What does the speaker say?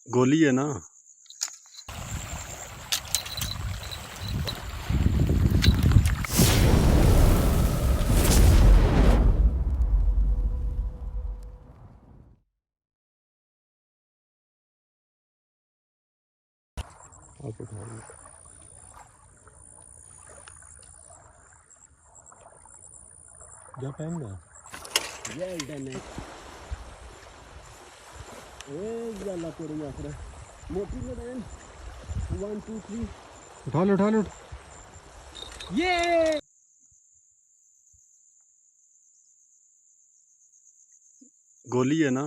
गोली है ना। आप उठा लो। जा पहन ना। ये डने ए जाला तेरे यात्रा मोटी में डन 1 2 3 उठा लो ये गोली है ना।